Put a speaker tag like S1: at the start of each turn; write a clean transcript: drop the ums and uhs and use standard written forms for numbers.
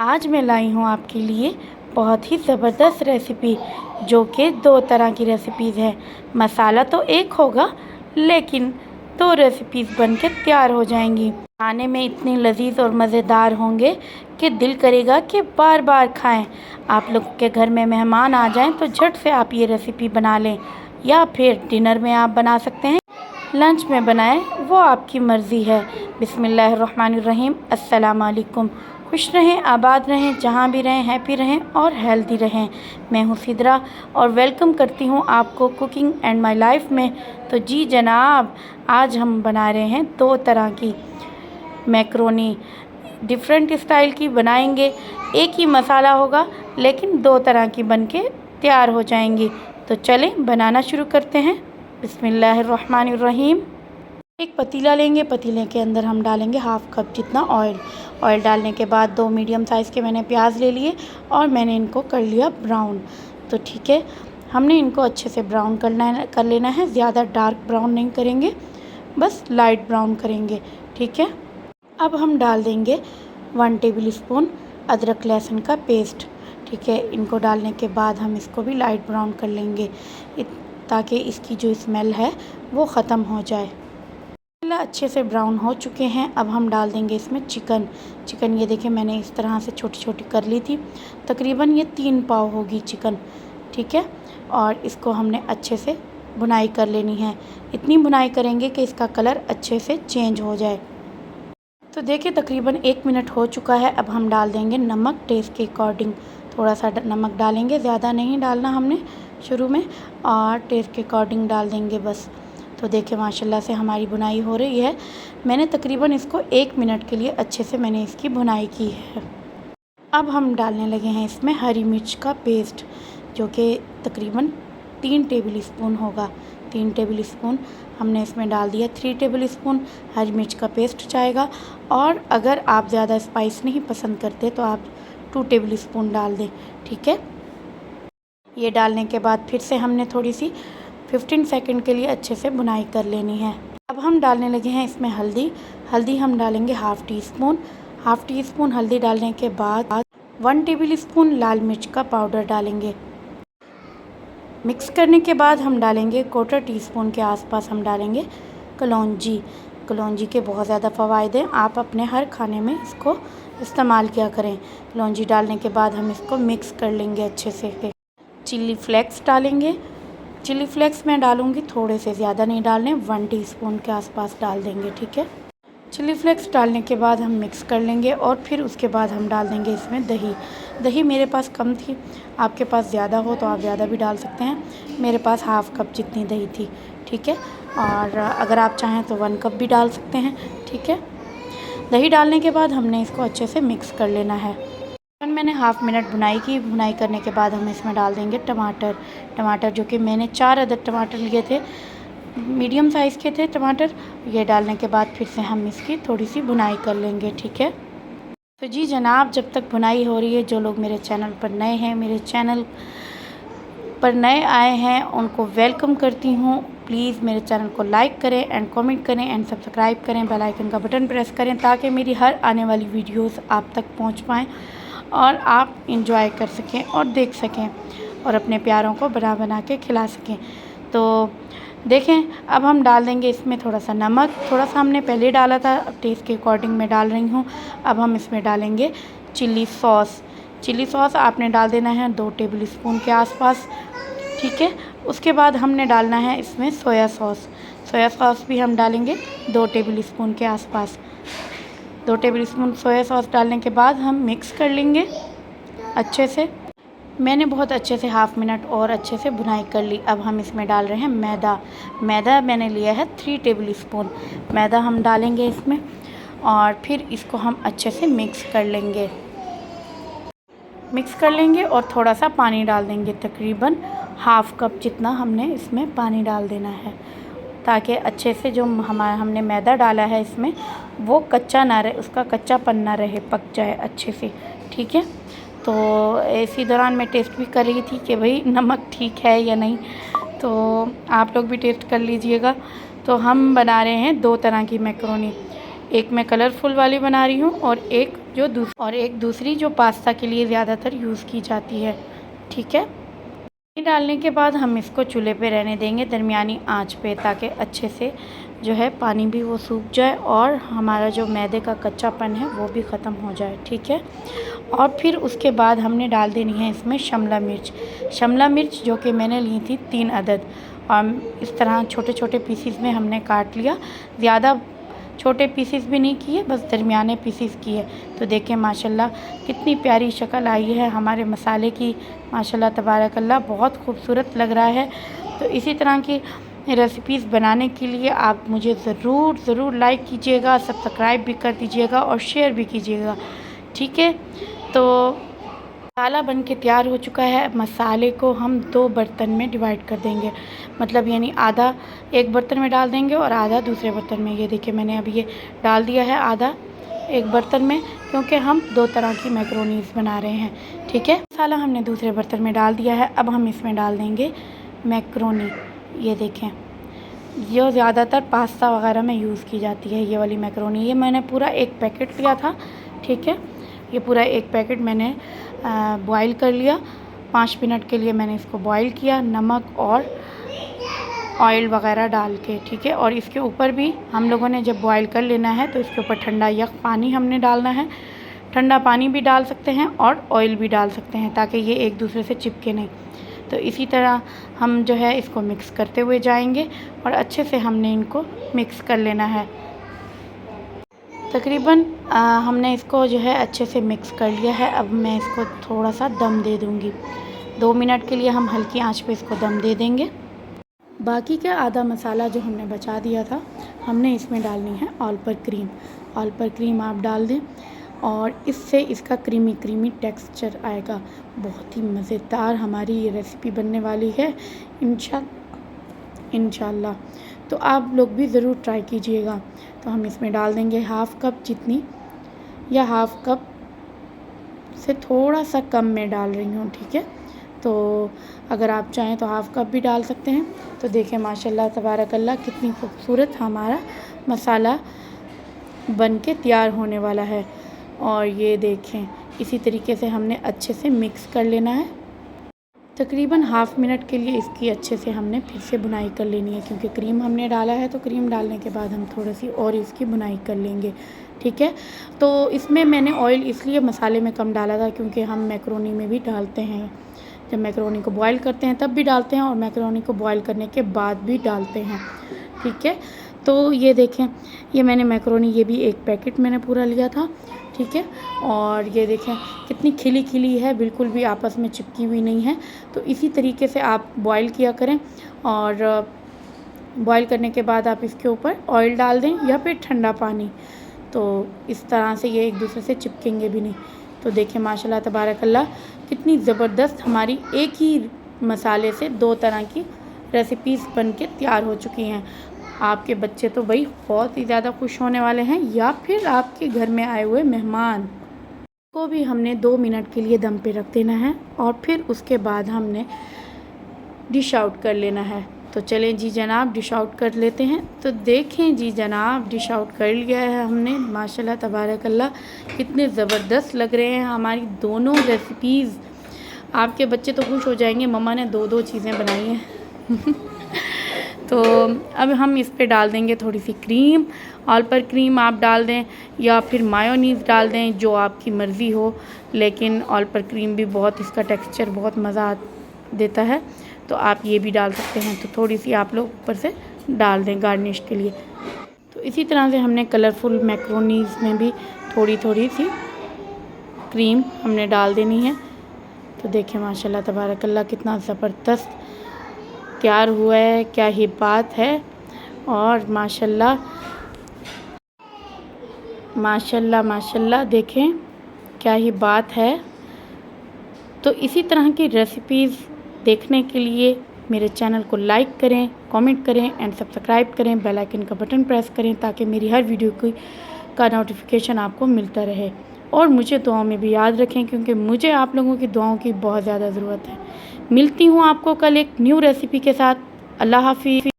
S1: आज मैं लाई हूँ आपके लिए बहुत ही ज़बरदस्त रेसिपी, जो कि दो तरह की रेसिपीज़ है। मसाला तो एक होगा, लेकिन दो रेसिपीज़ बन के तैयार हो जाएंगी। खाने में इतनी लजीज और मज़ेदार होंगे कि दिल करेगा कि बार बार खाएं। आप लोग के घर में मेहमान आ जाएं तो झट से आप ये रेसिपी बना लें, या फिर डिनर में आप बना सकते हैं, लंच में बनाएं, वो आपकी मर्ज़ी है। बिस्मिल्लाहिर्रहमानिर्रहीम। अस्सलाम वालेकुम। खुश रहें, आबाद रहें, जहाँ भी रहें हैप्पी रहें और हेल्दी रहें। मैं हूँ सिद्रा और वेलकम करती हूँ आपको कुकिंग एंड माय लाइफ में। तो जी जनाब, आज हम बना रहे हैं दो तरह की मैक्रोनी। डिफरेंट स्टाइल की बनाएंगे। एक ही मसाला होगा, लेकिन दो तरह की बन के तैयार हो जाएंगी। तो चलें बनाना शुरू करते हैं। बिस्मिल्लाहिर्रहमानिर्रहीम। एक पतीला लेंगे। पतीले के अंदर हम डालेंगे हाफ़ कप जितना ऑयल। ऑयल डालने के बाद दो मीडियम साइज़ के मैंने प्याज ले लिए और मैंने इनको कर लिया ब्राउन। तो ठीक है, हमने इनको अच्छे से ब्राउन कर लेना है। ज़्यादा डार्क ब्राउन नहीं करेंगे, बस लाइट ब्राउन करेंगे। ठीक है, अब हम डाल देंगे 1 टेबल स्पून अदरक लहसुन का पेस्ट। ठीक है, इनको डालने के बाद हम इसको भी लाइट ब्राउन कर लेंगे, ताकि इसकी जो स्मेल है वो ख़त्म हो जाए। अच्छे से ब्राउन हो चुके हैं। अब हम डाल देंगे इसमें चिकन। ये देखिए, मैंने इस तरह से छोटी छोटी कर ली थी। तकरीबन ये 3 पाव होगी चिकन। ठीक है, और इसको हमने अच्छे से भुनाई कर लेनी है। इतनी भुनाई करेंगे कि इसका कलर अच्छे से चेंज हो जाए। तो देखिए, तकरीबन 1 मिनट हो चुका है। अब हम डाल देंगे नमक टेस्ट के अकॉर्डिंग। थोड़ा सा नमक डालेंगे, ज़्यादा नहीं डालना हमने शुरू में, और टेस्ट के अकॉर्डिंग डाल देंगे बस। तो देखिए, माशाल्लाह से हमारी भुनाई हो रही है। मैंने तकरीबन इसको 1 मिनट के लिए अच्छे से मैंने इसकी भुनाई की है। अब हम डालने लगे हैं इसमें हरी मिर्च का पेस्ट, जो कि तकरीबन 3 टेबल स्पून होगा। 3 टेबल स्पून हमने इसमें डाल दिया। 3 टेबल स्पून हरी मिर्च का पेस्ट जाएगा, और अगर आप ज़्यादा स्पाइस नहीं पसंद करते तो आप 2 टेबल स्पून डाल दें। ठीक है, ये डालने के बाद फिर से हमने थोड़ी सी 15 सेकंड के लिए अच्छे से भुनाई कर लेनी है। अब हम डालने लगे हैं इसमें हल्दी हम डालेंगे हाफ़ टी स्पून हल्दी डालने के बाद 1 टेबल स्पून लाल मिर्च का पाउडर डालेंगे। मिक्स करने के बाद हम डालेंगे 1/4 टीस्पून के आसपास हम डालेंगे कलौंजी के बहुत ज़्यादा फ़वाइद हैं। आप अपने हर खाने में इसको इस्तेमाल किया करें। कलौंजी डालने के बाद हम इसको मिक्स कर लेंगे अच्छे से। चिल्ली फ्लेक्स डालेंगे। चिल्ली फ्लेक्स मैं डालूँगी, थोड़े से, ज़्यादा नहीं डालने, 1 टीस्पून के आसपास डाल देंगे। ठीक है, चिली फ्लेक्स डालने के बाद हम मिक्स कर लेंगे, और फिर उसके बाद हम डाल देंगे इसमें दही मेरे पास कम थी, आपके पास ज़्यादा हो तो आप ज़्यादा भी डाल सकते हैं। मेरे पास हाफ़ कप जितनी दही थी। ठीक है, और अगर आप चाहें तो 1 कप भी डाल सकते हैं। ठीक है, दही डालने के बाद हमने इसको अच्छे से मिक्स कर लेना है। मैंने हाफ़ मिनट भुनाई की। भुनाई करने के बाद हम इसमें डाल देंगे टमाटर, जो कि मैंने 4 अदद टमाटर लिए थे, मीडियम साइज़ के थे टमाटर। ये डालने के बाद फिर से हम इसकी थोड़ी सी भुनाई कर लेंगे। ठीक है, तो जी जनाब, जब तक भुनाई हो रही है, जो लोग मेरे चैनल पर नए हैं, मेरे चैनल पर नए आए हैं, उनको वेलकम करती हूँ। प्लीज़ मेरे चैनल को लाइक करें एंड कमेंट करें एंड सब्सक्राइब करें। बेल आइकन का बटन प्रेस करें, ताकि मेरी हर आने वाली वीडियोस आप तक पहुँच पाएँ और आप इंजॉय कर सकें और देख सकें, और अपने प्यारों को बना के खिला सकें। तो देखें, अब हम डाल देंगे इसमें थोड़ा सा नमक। थोड़ा सा हमने पहले डाला था, अब टेस्ट के अकॉर्डिंग मैं डाल रही हूँ। अब हम इसमें डालेंगे चिल्ली सॉस आपने डाल देना है 2 टेबल स्पून के आसपास। ठीक है, उसके बाद हमने डालना है इसमें सोया सॉस भी हम डालेंगे 2 टेबल स्पून के आसपास। 2 टेबल स्पून सोया सॉस डालने के बाद हम मिक्स कर लेंगे अच्छे से। मैंने बहुत अच्छे से हाफ़ मिनट और अच्छे से भुनाई कर ली। अब हम इसमें डाल रहे हैं मैदा मैंने लिया है 3 टेबल स्पून मैदा हम डालेंगे इसमें, और फिर इसको हम अच्छे से मिक्स कर लेंगे और थोड़ा सा पानी डाल देंगे। तकरीबन हाफ़ कप जितना हमने इसमें पानी डाल देना है, ताकि अच्छे से जो हमने मैदा डाला है इसमें, वो कच्चा ना रहे, उसका कच्चापन ना रहे, पक जाए अच्छे से। ठीक है, तो इसी दौरान मैं टेस्ट भी कर रही थी कि भाई नमक ठीक है या नहीं, तो आप लोग भी टेस्ट कर लीजिएगा। तो हम बना रहे हैं 2 तरह की मैक्रोनी। एक मैं कलरफुल वाली बना रही हूँ और एक और एक दूसरी जो पास्ता के लिए ज़्यादातर यूज़ की जाती है। ठीक है, डालने के बाद हम इसको चूल्हे पे रहने देंगे दरमियानी आंच पे, ताकि अच्छे से जो है पानी भी वो सूख जाए और हमारा जो मैदे का कच्चापन है वो भी ख़त्म हो जाए। ठीक है, और फिर उसके बाद हमने डाल देनी है इसमें शिमला मिर्च जो कि मैंने ली थी 3 अदद, और इस तरह छोटे छोटे पीसीस में हमने काट लिया। ज़्यादा छोटे पीसीस भी नहीं किए, बस दरमियाने पीसीस किए। तो देखें माशाल्लाह कितनी प्यारी शक्ल आई है हमारे मसाले की, माशाल्लाह तबारकल्लाह, बहुत खूबसूरत लग रहा है। तो इसी तरह की रेसिपीज़ बनाने के लिए आप मुझे ज़रूर लाइक कीजिएगा, सब्सक्राइब भी कर दीजिएगा और शेयर भी कीजिएगा। ठीक है, तो मसाला बन के तैयार हो चुका है। मसाले को हम 2 बर्तन में डिवाइड कर देंगे, मतलब यानी आधा एक बर्तन में डाल देंगे और आधा दूसरे बर्तन में। ये देखिए मैंने अभी ये डाल दिया है आधा एक बर्तन में, क्योंकि हम 2 तरह की मैक्रोनीज़ बना रहे हैं। ठीक है, मसाला हमने दूसरे बर्तन में डाल दिया है। अब हम इसमें डाल देंगे मैक्रोनी। ये देखें, ये ज़्यादातर पास्ता वगैरह में यूज़ की जाती है ये वाली मैक्रोनी। ये मैंने पूरा एक पैकेट लिया था। ठीक है, ये पूरा एक पैकेट मैंने बॉईल कर लिया। 5 मिनट के लिए मैंने इसको बॉईल किया, नमक और ऑयल वगैरह डाल के। ठीक है, और इसके ऊपर भी हम लोगों ने जब बॉईल कर लेना है तो इसके ऊपर ठंडा यख पानी हमने डालना है। ठंडा पानी भी डाल सकते हैं और ऑयल भी डाल सकते हैं, ताकि ये एक दूसरे से चिपके नहीं। तो इसी तरह हम जो है इसको मिक्स करते हुए जाएंगे और अच्छे से हमने इनको मिक्स कर लेना है। तकरीबन हमने इसको जो है अच्छे से मिक्स कर लिया है। अब मैं इसको थोड़ा सा दम दे दूँगी। 2 मिनट के लिए हम हल्की आंच पे इसको दम दे देंगे। बाकी का आधा मसाला जो हमने बचा दिया था, हमने इसमें डालनी है ऑल पर क्रीम आप डाल दें, और इससे इसका क्रीमी टेक्सचर आएगा। बहुत ही मज़ेदार हमारी ये रेसिपी बनने वाली है इंशाल्लाह। तो आप लोग भी ज़रूर ट्राई कीजिएगा। तो हम इसमें डाल देंगे हाफ़ कप जितनी, या हाफ़ कप से थोड़ा सा कम में डाल रही हूँ। ठीक है, तो अगर आप चाहें तो हाफ़ कप भी डाल सकते हैं। तो देखें माशाल्लाह तबारकल्लाह कितनी खूबसूरत हमारा मसाला बन के तैयार होने वाला है। और ये देखें, इसी तरीके से हमने अच्छे से मिक्स कर लेना है। तकरीबन हाफ़ मिनट के लिए इसकी अच्छे से हमने फिर से बुनाई कर लेनी है, क्योंकि क्रीम हमने डाला है। तो क्रीम डालने के बाद हम थोड़ी सी और इसकी बुनाई कर लेंगे। ठीक है, तो इसमें मैंने ऑयल इसलिए मसाले में कम डाला था, क्योंकि हम मैक्रोनी में भी डालते हैं। जब मैक्रोनी को बॉईल करते हैं तब भी डालते हैं, और मैक्रोनी को बॉईल करने के बाद भी डालते हैं। ठीक है, तो ये देखें, ये मैंने मैक्रोनी, ये भी एक पैकेट मैंने पूरा लिया था। ठीक है, और ये देखें कितनी खिली है, बिल्कुल भी आपस में चिपकी हुई नहीं है। तो इसी तरीके से आप बॉईल किया करें, और बॉईल करने के बाद आप इसके ऊपर ऑयल डाल दें या फिर ठंडा पानी। तो इस तरह से ये एक दूसरे से चिपकेंगे भी नहीं। तो देखें माशाल्लाह तबारकल्लाह कितनी ज़बरदस्त हमारी एक ही मसाले से 2 तरह की रेसिपीज़ बन के तैयार हो चुकी हैं। आपके बच्चे तो भाई बहुत ही ज़्यादा खुश होने वाले हैं, या फिर आपके घर में आए हुए मेहमान को भी हमने 2 मिनट के लिए दम पे रख देना है, और फिर उसके बाद हमने डिश आउट कर लेना है। तो चलें जी जनाब, डिश आउट कर लेते हैं। तो देखें जी जनाब, डिश आउट कर लिया है हमने। माशाल्लाह तबारकल्लाह कितने ज़बरदस्त लग रहे हैं हमारी दोनों रेसिपीज़। आपके बच्चे तो खुश हो जाएंगे, मम्मा ने 2-2 चीज़ें बनाई हैं। तो अब हम इस पे डाल देंगे थोड़ी सी क्रीम। ऑल पर क्रीम आप डाल दें या फिर मायोनीज़ डाल दें, जो आपकी मर्ज़ी हो, लेकिन ऑल पर क्रीम भी बहुत, इसका टेक्सचर बहुत मज़ा देता है। तो आप ये भी डाल सकते हैं। तो थोड़ी सी आप लोग ऊपर से डाल दें गार्निश के लिए। तो इसी तरह से हमने कलरफुल मैक्रोनीज़ में भी थोड़ी सी क्रीम हमने डाल देनी है। तो देखें माशाल्लाह तबारकल्लाह कितना ज़बरदस्त तैयार हुआ है, क्या ही बात है। और माशाल्लाह देखें क्या ही बात है। तो इसी तरह की रेसिपीज़ देखने के लिए मेरे चैनल को लाइक करें, कमेंट करें एंड सब्सक्राइब करें। बेल आइकन का बटन प्रेस करें, ताकि मेरी हर वीडियो का नोटिफिकेशन आपको मिलता रहे। और मुझे दुआओं में भी याद रखें, क्योंकि मुझे आप लोगों की दुआओं की बहुत ज़्यादा ज़रूरत है। मिलती हूँ आपको कल एक न्यू रेसिपी के साथ। अल्लाह हाफ़िज़।